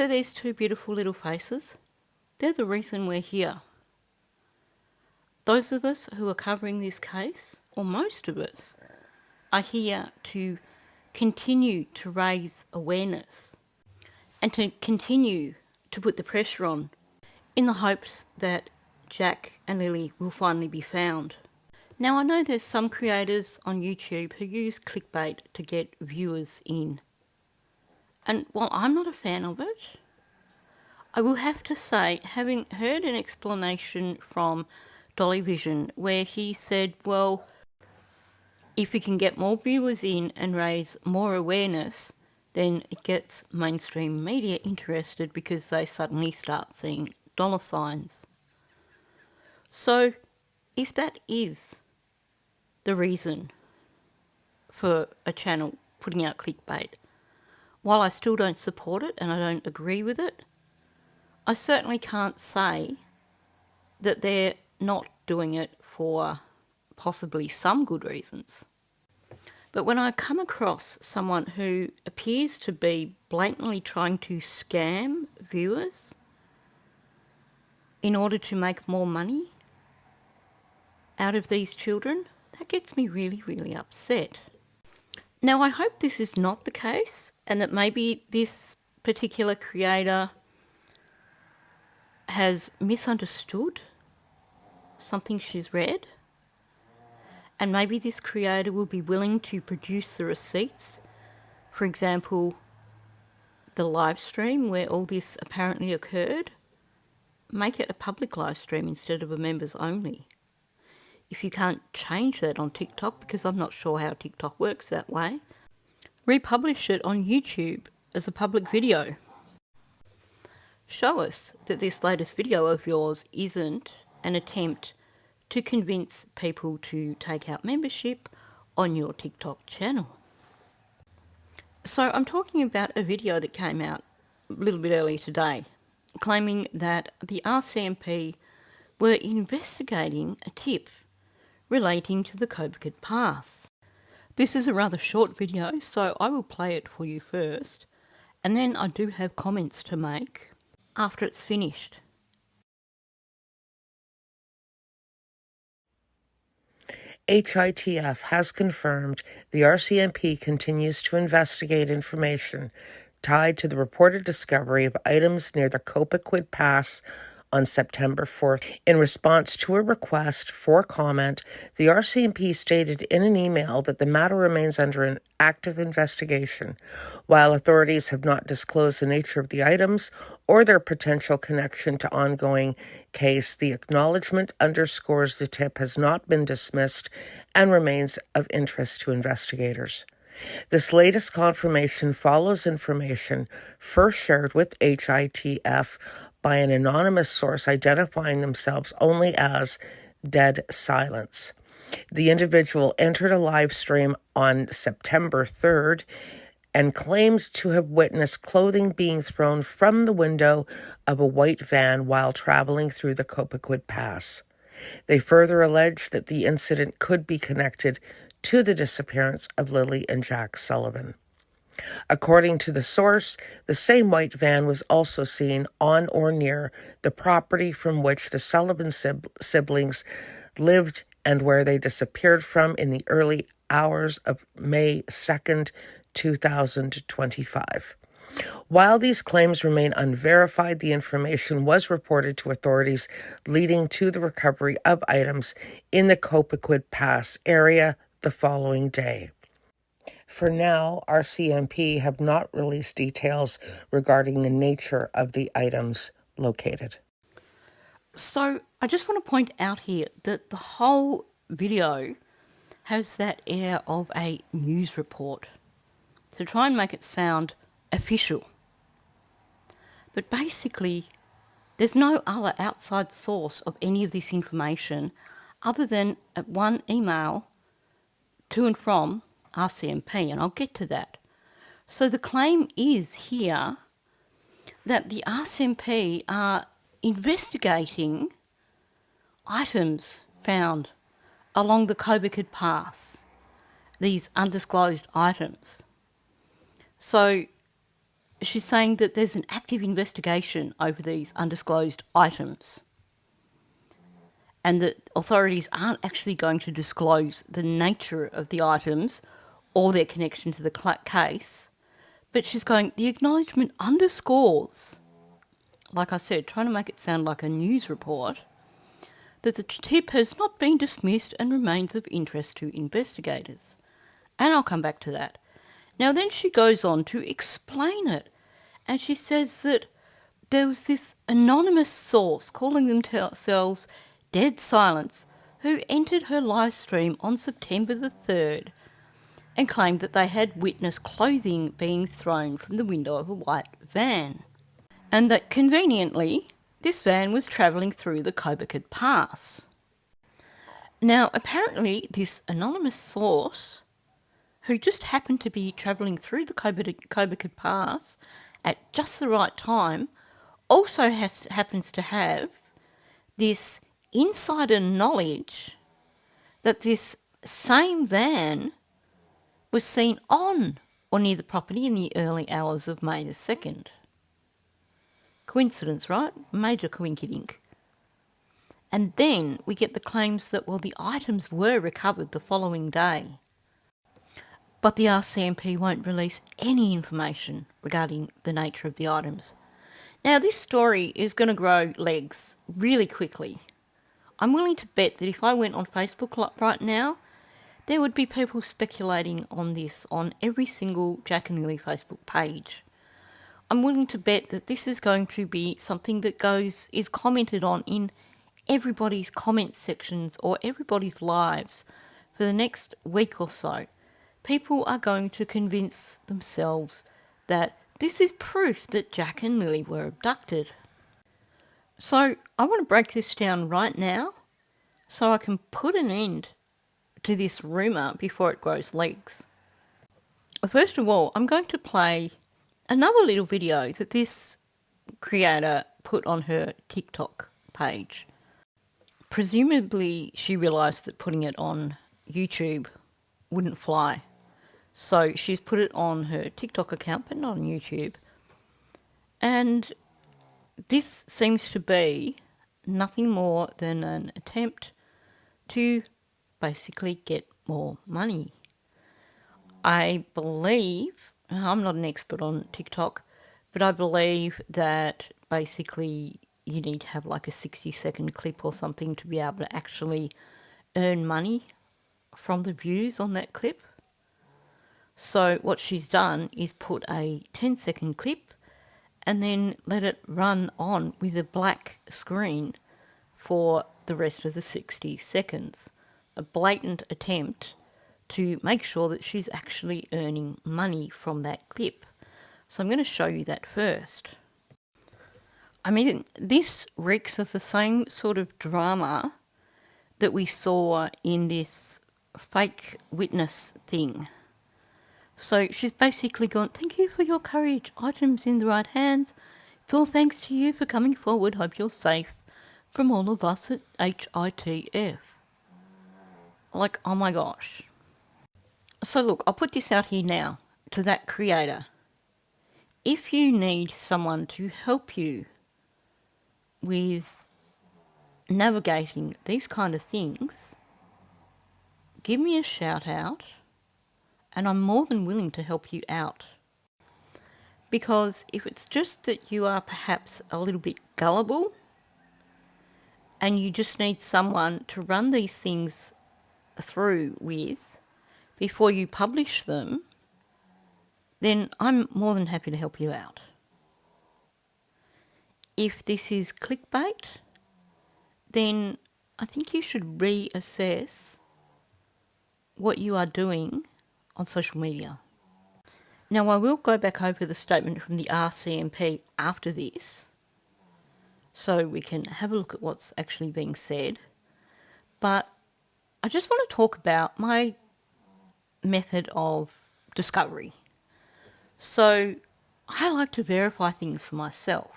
So these two beautiful little faces, they're the reason we're here. Those of us who are covering this case, or most of us, are here to continue to raise awareness and to continue to put the pressure on in the hopes that Jack and Lily will finally be found. Now, I know there's some creators on YouTube who use clickbait to get viewers in. And while I'm not a fan of it, I will have to say, having heard an explanation from Dolly Vision where he said, well, if we can get more viewers in and raise more awareness, then it gets mainstream media interested because they suddenly start seeing dollar signs. So if that is the reason for a channel putting out clickbait, while I still don't support it and I don't agree with it, I certainly can't say that they're not doing it for possibly some good reasons. But when I come across someone who appears to be blatantly trying to scam viewers in order to make more money out of these children, that gets me really, really upset. Now, I hope this is not the case and that maybe this particular creator has misunderstood something she's read, and maybe this creator will be willing to produce the receipts, for example, the live stream where all this apparently occurred, make it a public live stream instead of a members only. If you can't change that on TikTok, because I'm not sure how TikTok works that way, republish it on YouTube as a public video. Show us that this latest video of yours isn't an attempt to convince people to take out membership on your TikTok channel. So I'm talking about a video that came out a little bit earlier today, claiming that the RCMP were investigating a tip relating to the COVID pass. This is a rather short video, so I will play it for you first, and then I do have comments to make after it's finished. HITF has confirmed the RCMP continues to investigate information tied to the reported discovery of items near the Copaquid Pass on September 4th. In response to a request for comment, the RCMP stated in an email that the matter remains under an active investigation. While authorities have not disclosed the nature of the items or their potential connection to ongoing case, the acknowledgement underscores the tip has not been dismissed and remains of interest to investigators. This latest confirmation follows information first shared with HITF by an anonymous source identifying themselves only as Dead Silence. The individual entered a live stream on September 3rd and claimed to have witnessed clothing being thrown from the window of a white van while traveling through the Copaquid Pass. They further alleged that the incident could be connected to the disappearance of Lily and Jack Sullivan. According to the source, the same white van was also seen on or near the property from which the Sullivan siblings lived and where they disappeared from in the early hours of May 2nd, 2025. While these claims remain unverified, the information was reported to authorities, leading to the recovery of items in the Copaquid Pass area the following day. For now, RCMP have not released details regarding the nature of the items located. So I just want to point out here that the whole video has that air of a news report to try and make it sound official. But basically, there's no other outside source of any of this information other than one email to and from RCMP, and I'll get to that. So the claim is here that the RCMP are investigating items found along the Copaquid Pass, these undisclosed items. So she's saying that there's an active investigation over these undisclosed items and that authorities aren't actually going to disclose the nature of the items or their connection to the case. But she's going, the acknowledgement underscores, like I said, trying to make it sound like a news report, that the tip has not been dismissed and remains of interest to investigators. And I'll come back to that. Now then she goes on to explain it. And she says that there was this anonymous source calling themselves Dead Silence who entered her live stream on September the 3rd and claimed that they had witnessed clothing being thrown from the window of a white van. And that conveniently, this van was travelling through the Coburg Pass. Now, apparently, this anonymous source, who just happened to be travelling through the Coburg Pass at just the right time, also happens to have this insider knowledge that this same van was seen on or near the property in the early hours of May the 2nd. Coincidence, right? Major coinkydink. And then we get the claims that, well, the items were recovered the following day. But the RCMP won't release any information regarding the nature of the items. Now, this story is going to grow legs really quickly. I'm willing to bet that if I went on Facebook right now, there would be people speculating on this on every single Jack and Lily Facebook page. I'm willing to bet that this is going to be something that is commented on in everybody's comment sections or everybody's lives for the next week or so. People are going to convince themselves that this is proof that Jack and Lily were abducted. So I want to break this down right now so I can put an end to this rumour before it grows legs. First of all, I'm going to play another little video that this creator put on her TikTok page. Presumably she realised that putting it on YouTube wouldn't fly. So she's put it on her TikTok account, but not on YouTube. And this seems to be nothing more than an attempt to basically get more money. I believe, I'm not an expert on TikTok, but I believe that basically you need to have like a 60-second clip or something to be able to actually earn money from the views on that clip. So what she's done is put a 10-second clip and then let it run on with a black screen for the rest of the 60 seconds. A blatant attempt to make sure that she's actually earning money from that clip. So I'm going to show you that first. I mean, this reeks of the same sort of drama that we saw in this fake witness thing. So she's basically gone, thank you for your courage, items in the right hands. It's all thanks to you for coming forward. Hope you're safe from all of us at HITF. Like, oh my gosh. So look, I'll put this out here now to that creator. If you need someone to help you with navigating these kind of things, give me a shout out and I'm more than willing to help you out. Because if it's just that you are perhaps a little bit gullible and you just need someone to run these things through with before you publish them, then I'm more than happy to help you out. If this is clickbait, then I think you should reassess what you are doing on social media. Now, I will go back over the statement from the RCMP after this, so we can have a look at what's actually being said. But I just want to talk about my method of discovery. So I like to verify things for myself.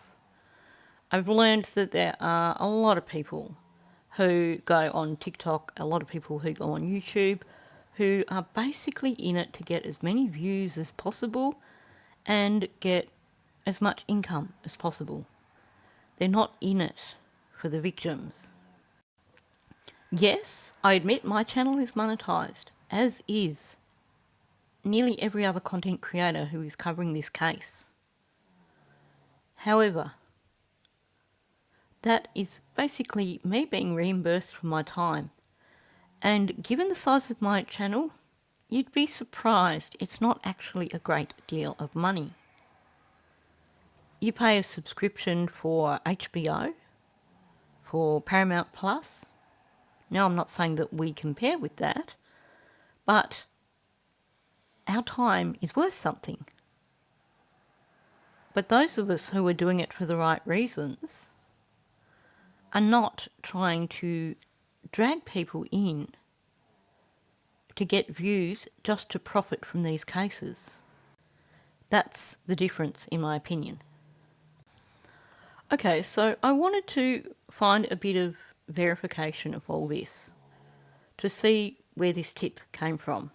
I've learned that there are a lot of people who go on TikTok, a lot of people who go on YouTube, who are basically in it to get as many views as possible and get as much income as possible. They're not in it for the victims. Yes, I admit my channel is monetised, as is nearly every other content creator who is covering this case. However, that is basically me being reimbursed for my time. And given the size of my channel, you'd be surprised it's not actually a great deal of money. You pay a subscription for HBO, for Paramount Plus. Now, I'm not saying that we compare with that, but our time is worth something. But those of us who are doing it for the right reasons are not trying to drag people in to get views just to profit from these cases. That's the difference, in my opinion. Okay, so I wanted to find a bit of verification of all this to see where this tip came from.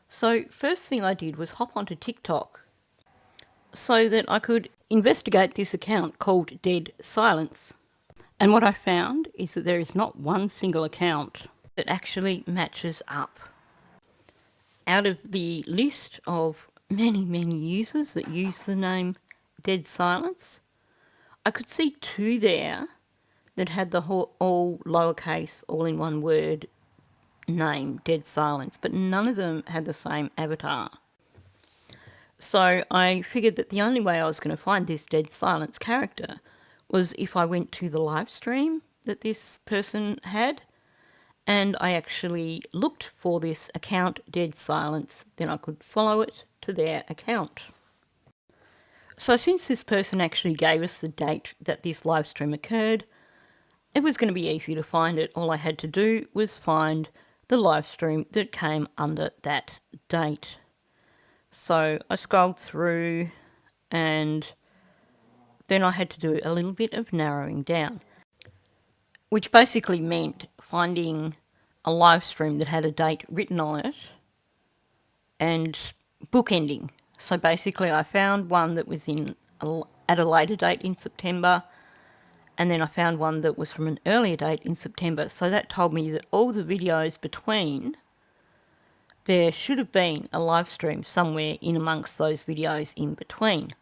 So first thing I did was hop onto TikTok so that I could investigate this account called Dead Silence. And what I found is that there is not one single account that actually matches up. Out of the list of many, many users that use the name Dead Silence, I could see 2 there that had the whole, all lowercase, all in one word name, Dead Silence, but none of them had the same avatar. So I figured that the only way I was going to find this Dead Silence character was if I went to the live stream that this person had, and I actually looked for this account, Dead Silence, then I could follow it to their account. So since this person actually gave us the date that this live stream occurred, it was going to be easy to find it. All I had to do was find the live stream that came under that date. So I scrolled through and then I had to do a little bit of narrowing down, which basically meant finding a live stream that had a date written on it and bookending. So basically I found one that was at a later date in September, and then I found one that was from an earlier date in September. So that told me that all the videos between, there should have been a live stream somewhere in amongst those videos in between.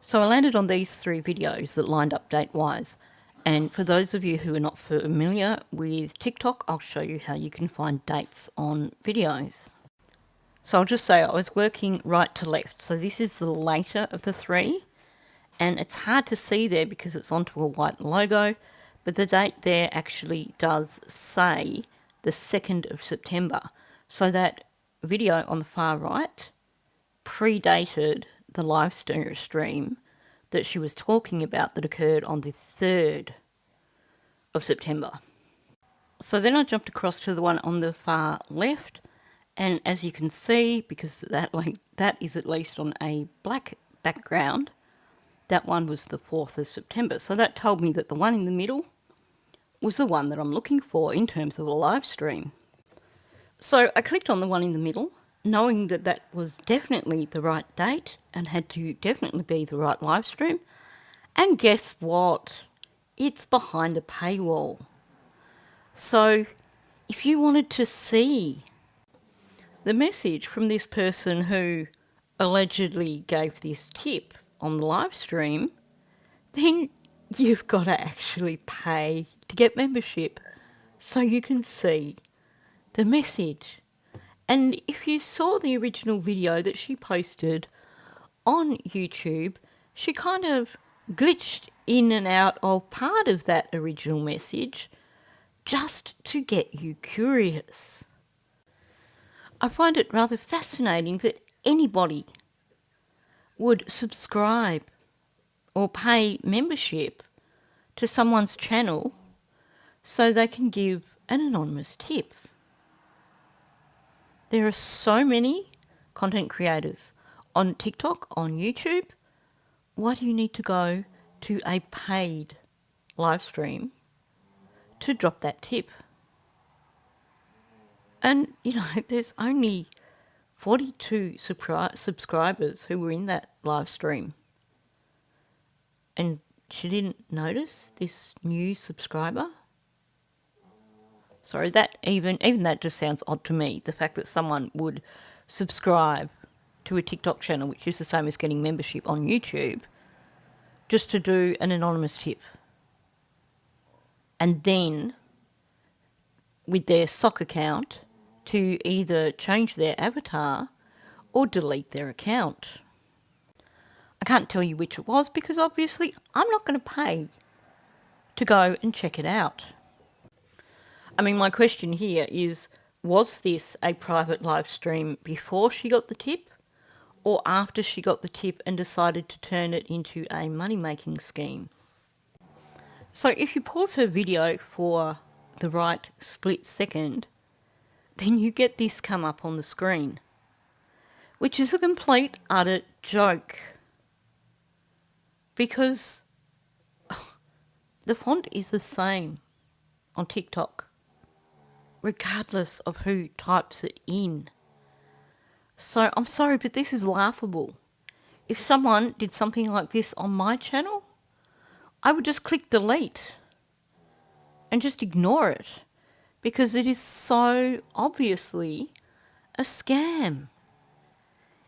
So I landed on these 3 videos that lined up date-wise. And for those of you who are not familiar with TikTok, I'll show you how you can find dates on videos. So I'll just say I was working right to left. So this is the later of the 3. And it's hard to see there because it's onto a white logo. But the date there actually does say the 2nd of September. So that video on the far right predated the live stream that she was talking about that occurred on the 3rd of September. So then I jumped across to the one on the far left, and as you can see, because that is at least on a black background, that one was the 4th of September. So that told me that the one in the middle was the one that I'm looking for in terms of a live stream. So I clicked on the one in the middle, knowing that that was definitely the right date and had to definitely be the right live stream. And guess what? It's behind a paywall. So if you wanted to see the message from this person who allegedly gave this tip on the live stream, then you've got to actually pay to get membership so you can see the message. And if you saw the original video that she posted on YouTube, she kind of glitched in and out of part of that original message just to get you curious. I find it rather fascinating that anybody would subscribe or pay membership to someone's channel so they can give an anonymous tip. There are so many content creators on TikTok, on YouTube. Why do you need to go to a paid live stream to drop that tip? And, there's only 42 subscribers who were in that live stream. And she didn't notice this new subscriber? Sorry, that even that just sounds odd to me. The fact that someone would subscribe to a TikTok channel, which is the same as getting membership on YouTube, just to do an anonymous tip. And then, with their sock account, to either change their avatar or delete their account. I can't tell you which it was because obviously I'm not going to pay to go and check it out. I mean, my question here is, was this a private live stream before she got the tip or after she got the tip and decided to turn it into a money-making scheme? So if you pause her video for the right split second, then you get this come up on the screen, which is a complete, utter joke. Because the font is the same on TikTok, regardless of who types it in. So I'm sorry, but this is laughable. If someone did something like this on my channel, I would just click delete and just ignore it because it is so obviously a scam.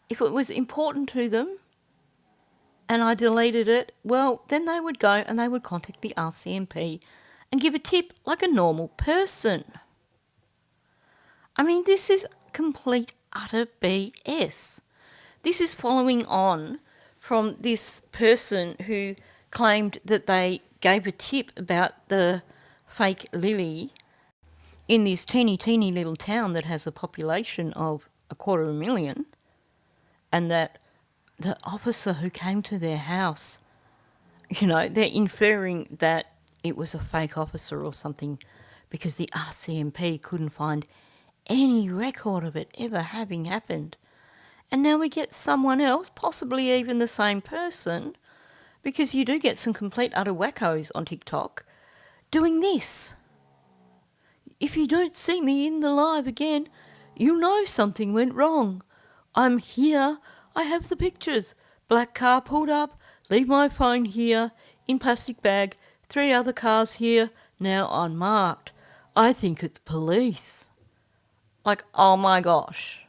If it was important to them and I deleted it, well, then they would go and they would contact the RCMP and give a tip like a normal person. I mean, this is complete, utter BS. This is following on from this person who claimed that they gave a tip about the fake Lily in this teeny little town that has a population of 250,000, and that the officer who came to their house, you know, they're inferring that it was a fake officer or something because the RCMP couldn't find any record of it ever having happened. And now we get someone else, possibly even the same person, because you do get some complete utter wackos on TikTok doing this. If you don't see me in the live again, you know something went wrong. I'm here. I have the pictures. Black car pulled up. Leave my phone here. In plastic bag. 3 other cars here. Now unmarked. I think it's police. Like, oh my gosh.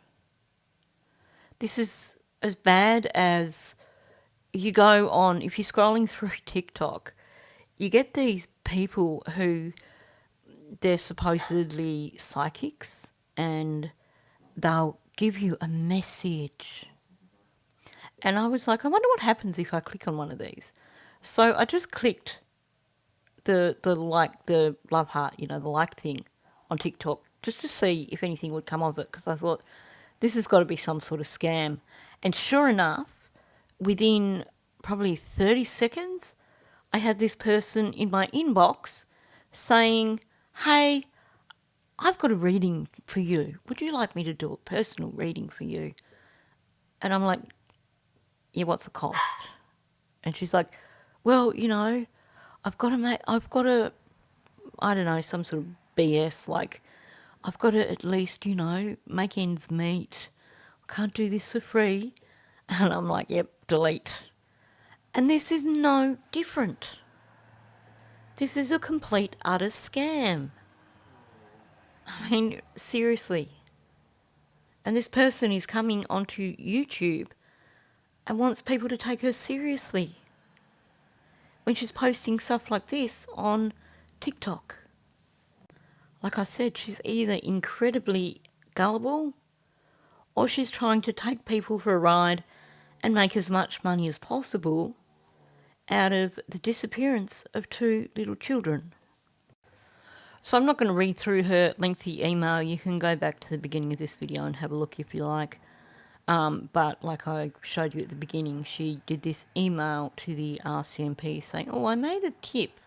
This is as bad as you go on, if you're scrolling through TikTok, you get these people who they're supposedly psychics and they'll give you a message. And I was like, I wonder what happens if I click on one of these. So I just clicked the love heart, you know, the like thing on TikTok, just to see if anything would come of it, because I thought this has got to be some sort of scam. And sure enough, within probably 30 seconds, I had this person in my inbox saying, hey, I've got a reading for you. Would you like me to do a personal reading for you? And I'm like, yeah, what's the cost? And she's like, well, you know, I've got to, I don't know, some sort of BS, like, I've got to at least, you know, make ends meet. I can't do this for free. And I'm like, yep, delete. And this is no different. This is a complete, utter scam. I mean, seriously. And this person is coming onto YouTube and wants people to take her seriously when she's posting stuff like this on TikTok. Like I said, she's either incredibly gullible or she's trying to take people for a ride and make as much money as possible out of the disappearance of 2 little children. So I'm not going to read through her lengthy email. You can go back to the beginning of this video and have a look if you like. But like I showed you at the beginning, she did this email to the RCMP saying, oh, I made a tip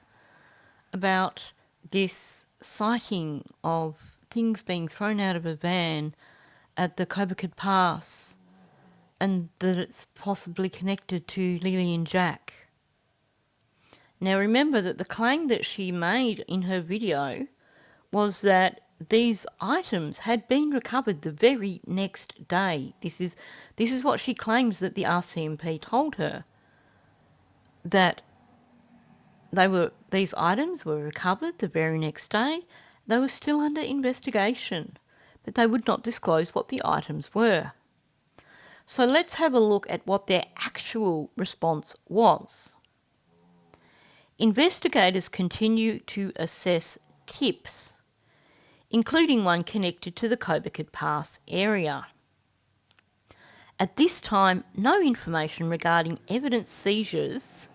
about this sighting of things being thrown out of a van at the Cobacid Pass and that it's possibly connected to Lily and Jack. Now remember that the claim that she made in her video was that these items had been recovered the very next day. This is what she claims that the RCMP told her, that these items were recovered the very next day. They were still under investigation, but they would not disclose what the items were. So let's have a look at what their actual response was. Investigators continue to assess tips, including one connected to the Cobequid Pass area. At this time, no information regarding evidence seizures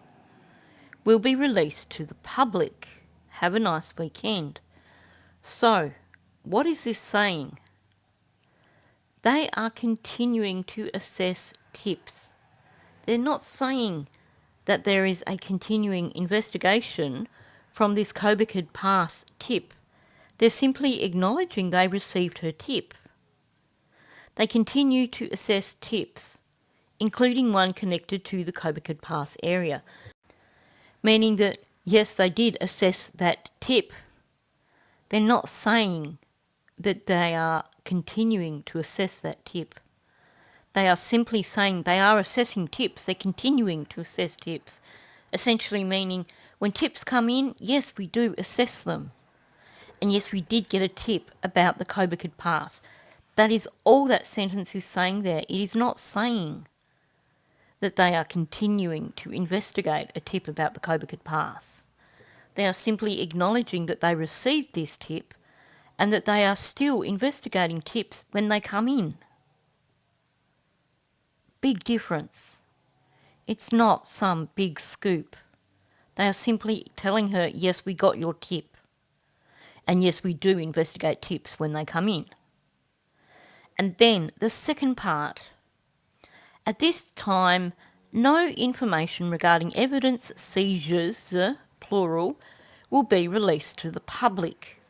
will be released to the public. Have a nice weekend. So, what is this saying? They are continuing to assess tips. They're not saying that there is a continuing investigation from this Cobequid Pass tip. They're simply acknowledging they received her tip. They continue to assess tips, including one connected to the Cobequid Pass area, meaning that, yes, they did assess that tip. They're not saying that they are continuing to assess that tip. They are simply saying they are assessing tips. They're continuing to assess tips, essentially meaning when tips come in, yes, we do assess them. And yes, we did get a tip about the Cobequid Pass. That is all that sentence is saying there. It is not saying that they are continuing to investigate a tip about the Cobequid Pass. They are simply acknowledging that they received this tip and that they are still investigating tips when they come in. Big difference. It's not some big scoop. They are simply telling her, yes, we got your tip. And yes, we do investigate tips when they come in. And then the second part. At this time, no information regarding evidence seizures, plural, will be released to the public.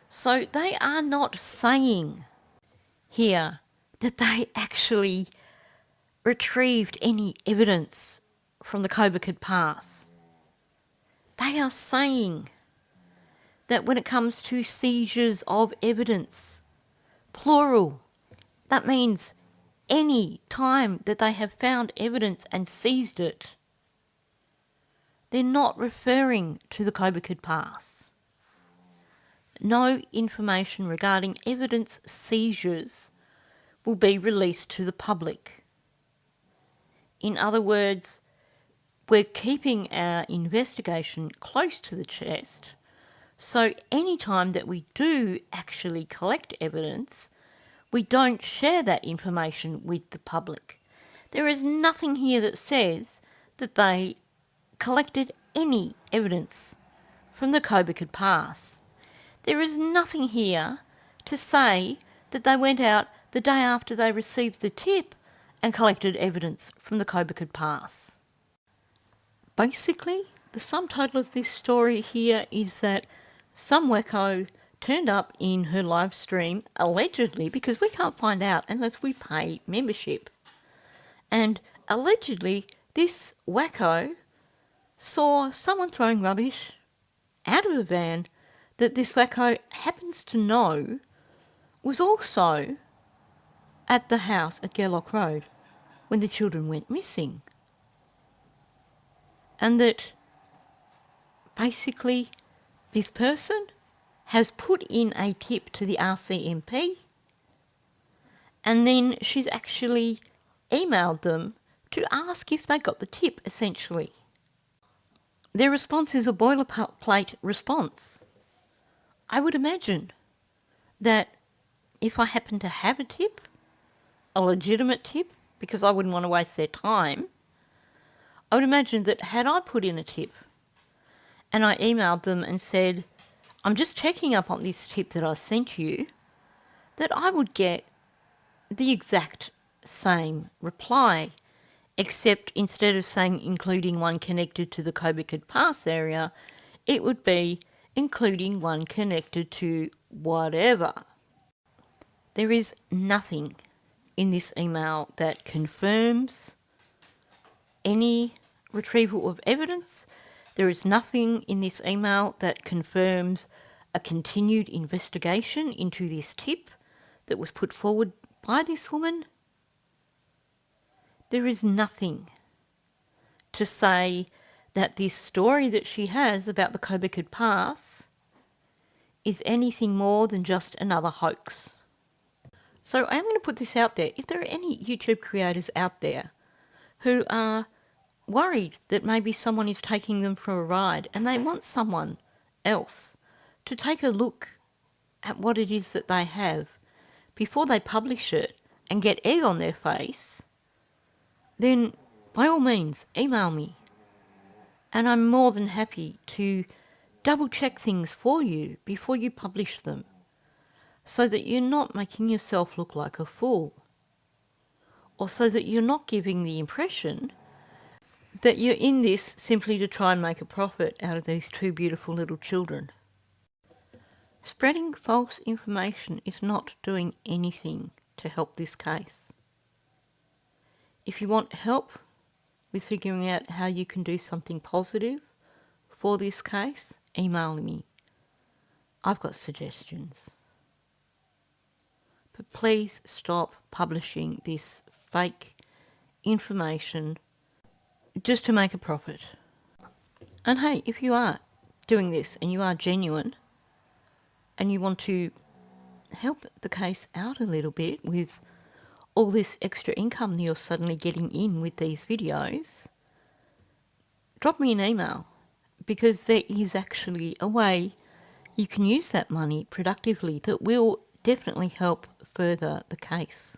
So they are not saying here that they actually retrieved any evidence from the Cobequid Pass. They are saying that when it comes to seizures of evidence, plural, that means any time that they have found evidence and seized it, they're not referring to the Cobequid Pass. No information regarding evidence seizures will be released to the public. In other words, we're keeping our investigation close to the chest, so any time that we do actually collect evidence, we don't share that information with the public. There is nothing here that says that they collected any evidence from the Cobequid Pass. There is nothing here to say that they went out the day after they received the tip and collected evidence from the Cobequid Pass. Basically, the sum total of this story here is that some wacko turned up in her live stream, allegedly, because we can't find out unless we pay membership. And allegedly, this wacko saw someone throwing rubbish out of a van that this wacko happens to know was also at the house at Gerlock Road when the children went missing. And that basically this person has put in a tip to the RCMP and then she's actually emailed them to ask if they got the tip, essentially. Their response is a boilerplate response. I would imagine that if I happen to have a tip, a legitimate tip, because I wouldn't want to waste their time, I would imagine that had I put in a tip and I emailed them and said, I'm just checking up on this tip that I sent you, that I would get the exact same reply, except instead of saying including one connected to the Cobequid Pass area, it would be including one connected to whatever. There is nothing in this email that confirms any retrieval of evidence. There is nothing in this email that confirms a continued investigation into this tip that was put forward by this woman? There is nothing to say that this story that she has about the Cobequid Pass is anything more than just another hoax. So I am going to put this out there. If there are any YouTube creators out there who are worried that maybe someone is taking them for a ride and they want someone else to take a look at what it is that they have before they publish it and get egg on their face, then by all means email me. And I'm more than happy to double check things for you before you publish them, so that you're not making yourself look like a fool, or so that you're not giving the impression that you're in this simply to try and make a profit out of these two beautiful little children. Spreading false information is not doing anything to help this case. If you want help with figuring out how you can do something positive for this case, email me. I've got suggestions. But please stop publishing this fake information just to make a profit. And hey, if you are doing this and you are genuine and you want to help the case out a little bit with all this extra income that you're suddenly getting in with these videos, drop me an email, because there is actually a way you can use that money productively that will definitely help further the case.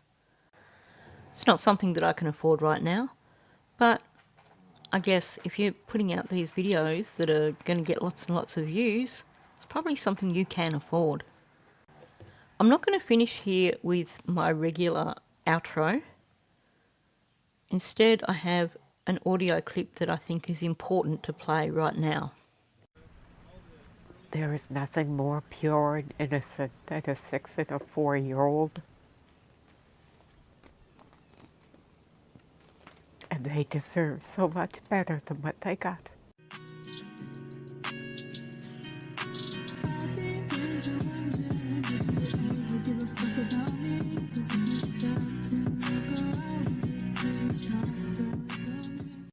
It's not something that I can afford right now, but I guess if you're putting out these videos that are going to get lots and lots of views, it's probably something you can afford. I'm not going to finish here with my regular outro. Instead, I have an audio clip that I think is important to play right now. There is nothing more pure and innocent than a 6 and a 4-year-old. And they deserve so much better than what they got.